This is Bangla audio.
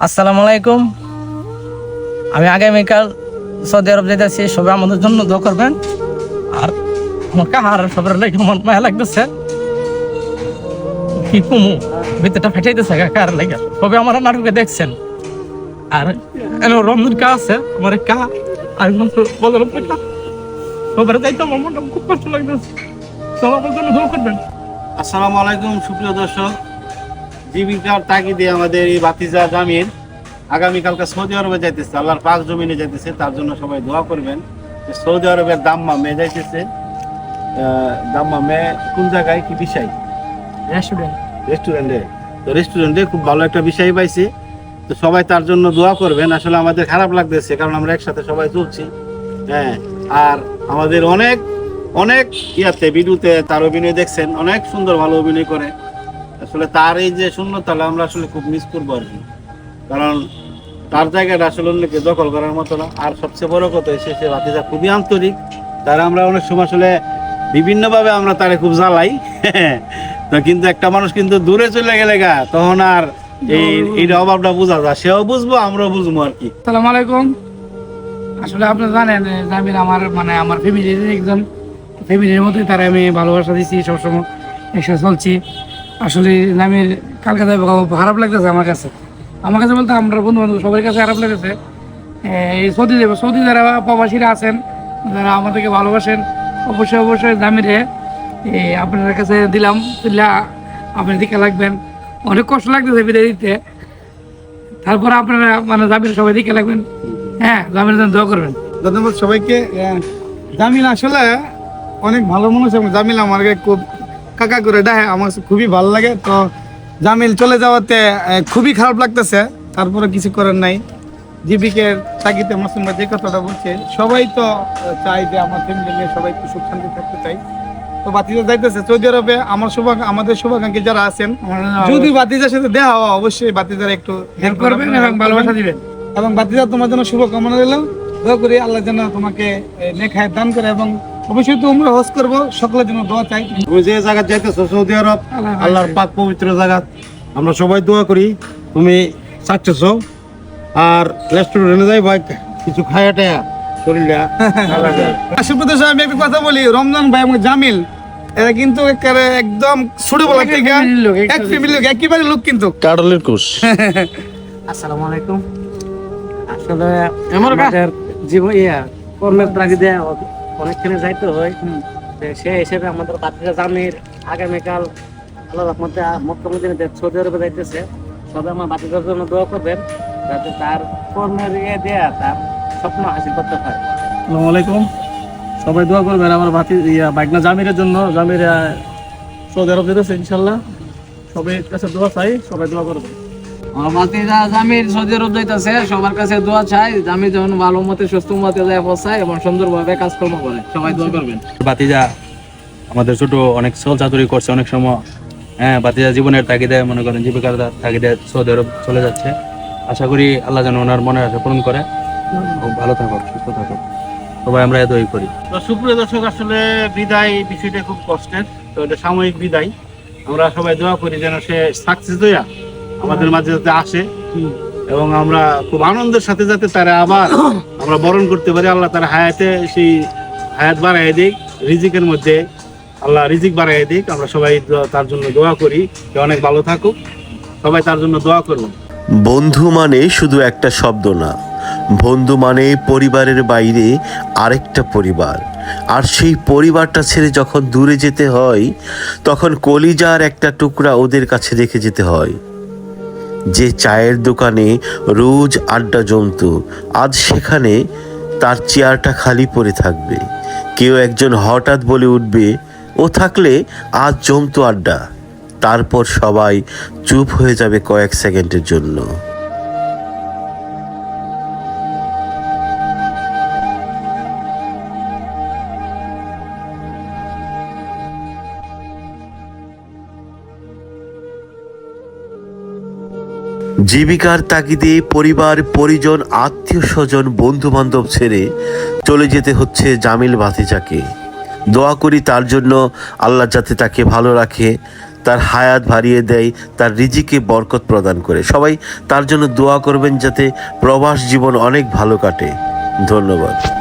আসসালামু আলাইকুম। আমি আগামীকাল সৌদি আরব যেতেছি, সবাই আমাদের জন্য দোয়া করবেন। আর আমার কাহার সবার লাগে আমার মায়া লাগতেছে, কি কুমু ভিতরটা ফেটাইতেছে কার লাগে। সবাই আমার নাটকে দেখছেন। আর এলো রমজান কা আছে আমার কা আর বলার সবার যাইতে আমার মনটা খুব কষ্ট লাগতেছে। সবাই আমার জন্য দোয়া করবেন। আসসালামু আলাইকুম সুপ্রিয় দর্শক, জীবিকার তাগিদে আমাদের এই ভাতিজা জামির আগামীকালকে সৌদি আরবে যাইতেছে, আল্লাহর পাক জমিনে যাইতেছে। তার জন্য সবাই দোয়া করবেন। সৌদি আরবের দাম্মামে যাইতেছে। দাম্মামে কোন জায়গায় কি বিষয়? রেস্টুরেন্টে। তো রেস্টুরেন্টে খুব ভালো একটা বিষয় পাইছে। তো সবাই তার জন্য দোয়া করবেন। আসলে আমাদের খারাপ লাগতেছে, কারণ আমরা একসাথে সবাই চলছি। হ্যাঁ, আর আমাদের অনেক অনেক ইয়াতে ভিডিওতে তার অভিনয় দেখছেন, অনেক সুন্দর ভালো অভিনয় করে। আসলে তার এই যে শূন্যতাটা আমরা আসলে খুব মিস করবো আর কি, কারণ তার জায়গাটা আসলে অন্যকে দখল করার মতো না। আর সবচেয়ে বড় কথা হচ্ছে সে ভাতিজা খুবই আন্তরিক। তারা আমরা অনেক সময় আসলে বিভিন্নভাবে আমরা তারে খুব জ্বালাই। তো কিন্তু একটা মানুষ কিন্তু দূরে চলে গেলে গা তখন আর এই অভাবটা বোঝা যায়। সেও বুঝবো, আমরাও বুঝবো আর কি। আসসালামু আলাইকুম। আসলে আপনারা জানেন জামির আমার ফ্যামিলির একজন ফ্যামিলির মতোই, তারা আমি ভালোবাসা দিচ্ছি, সবসময় একসাথে চলছি। আসলে জামির কালকে যাবে, খারাপ লাগতেছে আমার কাছে বলতে আমরা বন্ধু বান্ধব সবার কাছে খারাপ লাগতেছে। এই সৌদি যারা প্রবাসীরা আছেন, যারা আমাদেরকে ভালোবাসেন, অবশ্যই জামিরে আপনাদের কাছে দিলাম, আপনার দিকে লাগবেন। অনেক কষ্ট লাগতেছে বিদায় দিতে, তারপরে আপনারা জামির সবাই দিকে লাগবেন। হ্যাঁ, জামির জন্য দোয়া করবেন। ধন্যবাদ সবাইকে। জামিল আসলে অনেক ভালো মানুষ এবং জামিল আমাকে খুব কাকা করে ডাকে, আমার কাছে খুবই ভালো লাগে। তো জামিল চলে যাওয়াতে খুবই খারাপ লাগতেছে, তারপরে কিছু করার নাই। জীবিকের তাগিদে মাসুম ভাই যে কথাটা বলছে, সবাই তো চাই যে আমার ফ্যামিলি নিয়ে সবাই একটু সুখ শান্তি থাকতে চাই। তো বাতিজা যাইতেছে সৌদি আরবে। আমাদের শুভাকাঙ্ক্ষী যারা আছেন, যদি বাতিজার সাথে দেখা হওয়া, অবশ্যই বাতিজার একটু হেল্প করবেন এবং ভালোবাসা দিবেন। এবং বাতিজা তোমার জন্য শুভকামনা দিলাম। দোয়া করি আল্লাহ যেন তোমাকে নেক হায়াত দান করে, এবং অবশ্যই তো আমরা হজ করবো, সকলের জন্য দোয়া চাই। তুমি যে জায়গা যাইতেছো সৌদি আরব, আল্লাহর পাক পবিত্র জায়গা, আমরা সবাই দোয়া করি তুমি সাকসেস হও। আর রেস্টুরেন্টে যাই ভাই কিছু খায়া টায়া শরীরটা। সুপ্রদেশ, আমি একটা কথা বলি, রমজান ভাই এবং জামিল এরা কিন্তু একদম ছোটবেলা থেকে এক ফ্যামিলির লোক, একেবারে লোক কিন্তু কাটলের কুশ। আসসালামু আলাইকুম। আসলে আমাদের জীবন কর্মের তাগিদে অনেকখানে যাইতে হয়। সে হিসেবে আমাদের বাতিজা জামির আগামীকাল আল্লাহ রহমতে মক্কা মদিনাতে সৌদি আরবে যাইতেছে। সবাই আমার বাতিজার জন্য দোয়া করবেন, যাতে তার কর্মের দেয়া তার স্বপ্ন হাসিল করতে পারে। আসসালামু আলাইকুম। সবাই দোয়া করবেন আমার বাইকনা জামিরের জন্য। জামির সৌদি আরব যেতেছে ইনশাল্লাহ, সবাই কাছে দোয়া চাই, সবাই দোয়া করবেন। আমার ভাতিজা জামির সৌদি আরব যাইতেছে, সবার কাছে দোয়া চাই। জামির যেমন ভালো মতে সুস্থ মতে যায় পৌঁছায় এবং সুন্দরভাবে কাজকর্ম করে, সবাই দোয়া করবেন। বাতিজা আমাদের ছোট অনেক ছল চাতুরি করছে অনেক সময়। হ্যাঁ, বাতিজা জীবনের তাগিদে মনে করেন জীবিকার তাগিদে সৌদি আরব চলে যাচ্ছে। আশা করি আল্লাহ যেন ওনার মনের আশা পূরণ করে। খুব ভালো থাকো, সুস্থ থাকো, সবাই আমরা দোয়া করি। তো সুপ্রিয় দর্শক, আসলে বিদায় বিষয়টা খুব কষ্টের। তো এটা সাময়িক বিদায়, আমরা সবাই দোয়া করি যেন সে সাকসেস হইয়া আমাদের মাঝে যাতে আসে, এবং আমরা খুব আনন্দের সাথে যাতে তারা আবার আমরা বরণ করতে পারি। আল্লাহ তার হায়াতে সেই হায়াত বাড়াই দিক, রিজিকের মধ্যে আল্লাহ রিজিক বাড়াই দিক। আমরা সবাই তার জন্য দোয়া করি যে অনেক ভালো থাকুক, সবাই তার জন্য দোয়া করবো। বন্ধু মানে শুধু একটা শব্দ না, বন্ধু মানে পরিবারের বাইরে আরেকটা পরিবার। আর সেই পরিবারটা ছেড়ে যখন দূরে যেতে হয়, তখন কলিজার একটা টুকরা ওদের কাছে রেখে যেতে হয়। যে চায়ের দোকানে রোজ আড্ডা জমতো, আজ সেখানে তার চেয়ারটা খালি পড়ে থাকবে। কেউ একজন হঠাৎ বলে উঠবে, ও থাকলে আজ জমতো আড্ডা। তারপর সবাই চুপ হয়ে যাবে কয়েক সেকেন্ডের জন্য। জীবিকার তাগিদে পরিবার পরিজন আত্মীয় স্বজন বন্ধু বান্ধব ছেড়ে চলে যেতে হচ্ছে জামিল ভাতিজাকে। দোয়া করি তার জন্য আল্লাহ যাতে তাকে ভালো রাখে, তার হায়াত বাড়িয়ে দেয়, তার রিজিকে বরকত প্রদান করে। সবাই তার জন্য দোয়া করবেন যাতে প্রবাস জীবন অনেক ভালো কাটে। ধন্যবাদ।